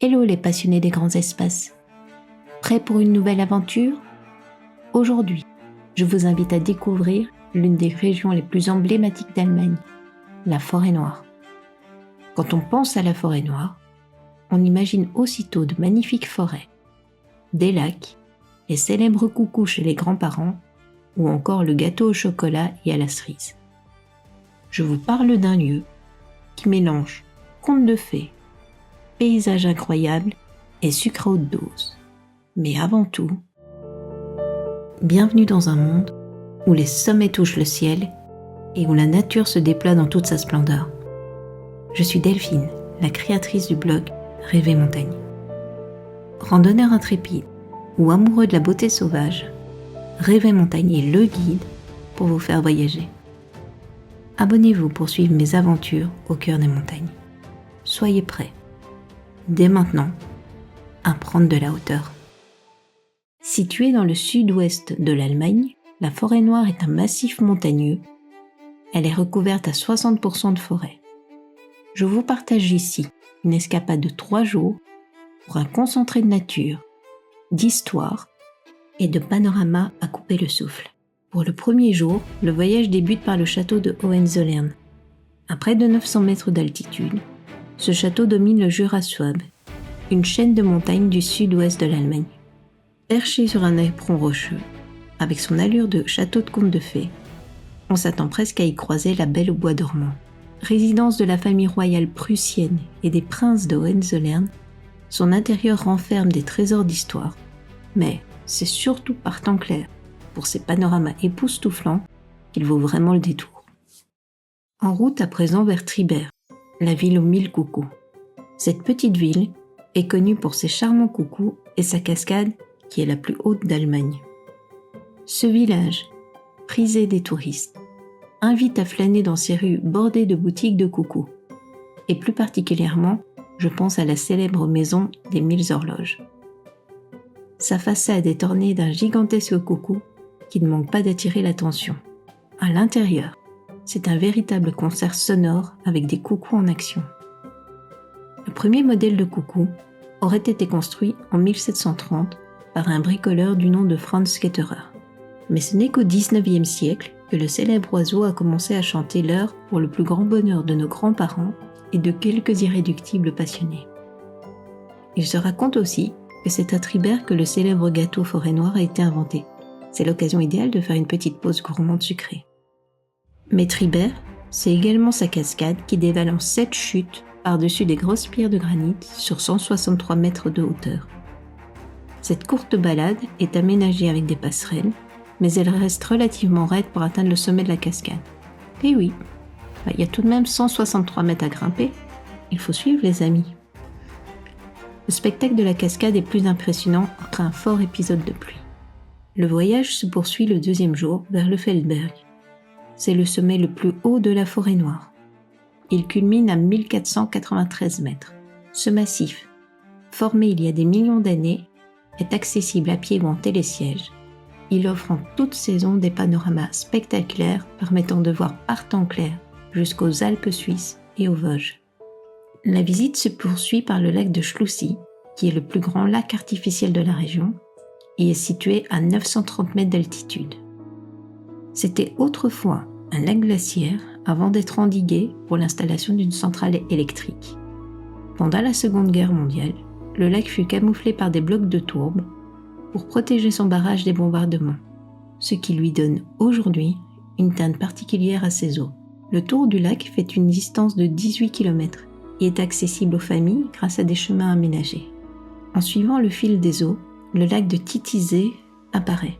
Hello les passionnés des grands espaces. Prêts pour une nouvelle aventure ? Aujourd'hui, je vous invite à découvrir l'une des régions les plus emblématiques d'Allemagne, la Forêt Noire. Quand on pense à la Forêt Noire, on imagine aussitôt de magnifiques forêts, des lacs, les célèbres coucous chez les grands-parents ou encore le gâteau au chocolat et à la cerise. Je vous parle d'un lieu qui mélange contes de fées, paysages incroyables et sucre à haute dose. Mais avant tout, bienvenue dans un monde où les sommets touchent le ciel et où la nature se déploie dans toute sa splendeur. Je suis Delphine, la créatrice du blog Rêver Montagne. Randonneur intrépide ou amoureux de la beauté sauvage, Rêver Montagne est le guide pour vous faire voyager. Abonnez-vous pour suivre mes aventures au cœur des montagnes. Soyez prêts, dès maintenant, à prendre de la hauteur. Située dans le sud-ouest de l'Allemagne, la Forêt Noire est un massif montagneux. Elle est recouverte à 60% de forêt. Je vous partage ici une escapade de 3 jours pour un concentré de nature, d'histoire et de panorama à couper le souffle. Pour le premier jour, le voyage débute par le château de Hohenzollern. À près de 900 mètres d'altitude, ce château domine le Jura Suabe, une chaîne de montagnes du sud-ouest de l'Allemagne. Perché sur un éperon rocheux, avec son allure de château de conte de fées, on s'attend presque à y croiser la Belle au bois dormant. Résidence de la famille royale prussienne et des princes de Hohenzollern, son intérieur renferme des trésors d'histoire, mais c'est surtout par temps clair, pour ces panoramas époustouflants, qu'il vaut vraiment le détour. En route à présent vers Triberg, la ville aux 1000 coucous. Cette petite ville est connue pour ses charmants coucous et sa cascade qui est la plus haute d'Allemagne. Ce village, prisé des touristes, invite à flâner dans ses rues bordées de boutiques de coucous. Et plus particulièrement, je pense à la célèbre maison des 1000 horloges. Sa façade est ornée d'un gigantesque coucou qui ne manque pas d'attirer l'attention. À l'intérieur, c'est un véritable concert sonore avec des coucous en action. Le premier modèle de coucou aurait été construit en 1730 par un bricoleur du nom de Franz Ketterer. Mais ce n'est qu'au XIXe siècle que le célèbre oiseau a commencé à chanter l'heure pour le plus grand bonheur de nos grands-parents et de quelques irréductibles passionnés. Il se raconte aussi que c'est à Triberg que le célèbre gâteau Forêt Noire a été inventé. C'est l'occasion idéale de faire une petite pause gourmande sucrée. Mais Triberg, c'est également sa cascade qui dévale en 7 chutes par-dessus des grosses pierres de granit sur 163 mètres de hauteur. Cette courte balade est aménagée avec des passerelles, mais elle reste relativement raide pour atteindre le sommet de la cascade. Et oui, il y a tout de même 163 mètres à grimper. Il faut suivre les amis. Le spectacle de la cascade est plus impressionnant après un fort épisode de pluie. Le voyage se poursuit le 2e jour vers le Feldberg. C'est le sommet le plus haut de la Forêt Noire. Il culmine à 1493 mètres. Ce massif, formé il y a des millions d'années, est accessible à pied ou en télésiège. Il offre en toute saison des panoramas spectaculaires permettant de voir par temps clair jusqu'aux Alpes suisses et aux Vosges. La visite se poursuit par le lac de Schlussi, qui est le plus grand lac artificiel de la région, et est situé à 930 mètres d'altitude. C'était autrefois un lac glaciaire avant d'être endigué pour l'installation d'une centrale électrique. Pendant la Seconde Guerre mondiale, le lac fut camouflé par des blocs de tourbe pour protéger son barrage des bombardements, ce qui lui donne aujourd'hui une teinte particulière à ses eaux. Le tour du lac fait une distance de 18 km et est accessible aux familles grâce à des chemins aménagés. En suivant le fil des eaux, le lac de Titisee apparaît.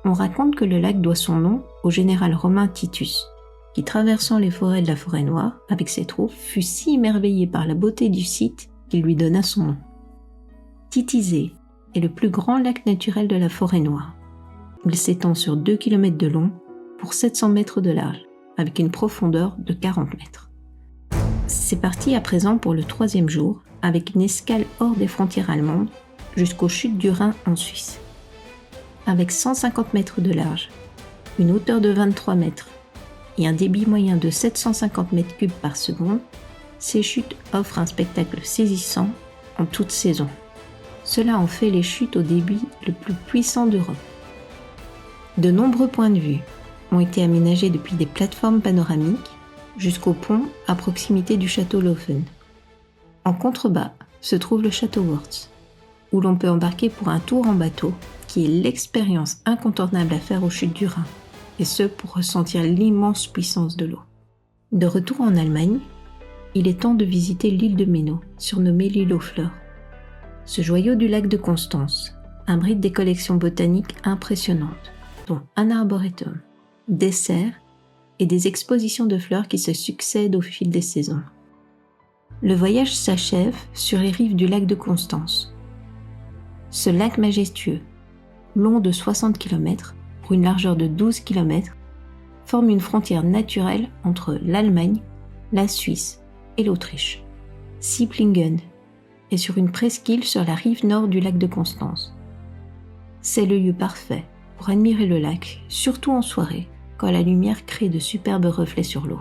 On raconte que le lac doit son nom au général romain Titus, qui traversant les forêts de la Forêt Noire avec ses troupes fut si émerveillé par la beauté du site qu'il lui donna son nom. Titisee est le plus grand lac naturel de la Forêt Noire. Il s'étend sur 2 km de long pour 700 mètres de large, avec une profondeur de 40 mètres. C'est parti à présent pour le 3e jour, avec une escale hors des frontières allemandes, jusqu'aux chutes du Rhin en Suisse. Avec 150 mètres de large, une hauteur de 23 mètres et un débit moyen de 750 mètres cubes par seconde, ces chutes offrent un spectacle saisissant en toute saison. Cela en fait les chutes au débit le plus puissant d'Europe. De nombreux points de vue ont été aménagés depuis des plateformes panoramiques jusqu'au pont à proximité du château Laufen. En contrebas se trouve le château Wörth, où l'on peut embarquer pour un tour en bateau qui est l'expérience incontournable à faire aux chutes du Rhin, et ce pour ressentir l'immense puissance de l'eau. De retour en Allemagne, il est temps de visiter l'île de Méno, surnommée l'île aux fleurs. Ce joyau du lac de Constance abrite des collections botaniques impressionnantes, dont un arboretum, des serres et des expositions de fleurs qui se succèdent au fil des saisons. Le voyage s'achève sur les rives du lac de Constance. Ce lac majestueux, long de 60 km pour une largeur de 12 km, forme une frontière naturelle entre l'Allemagne, la Suisse et l'Autriche. Sieplingen est sur une presqu'île sur la rive nord du lac de Constance. C'est le lieu parfait pour admirer le lac, surtout en soirée, quand la lumière crée de superbes reflets sur l'eau.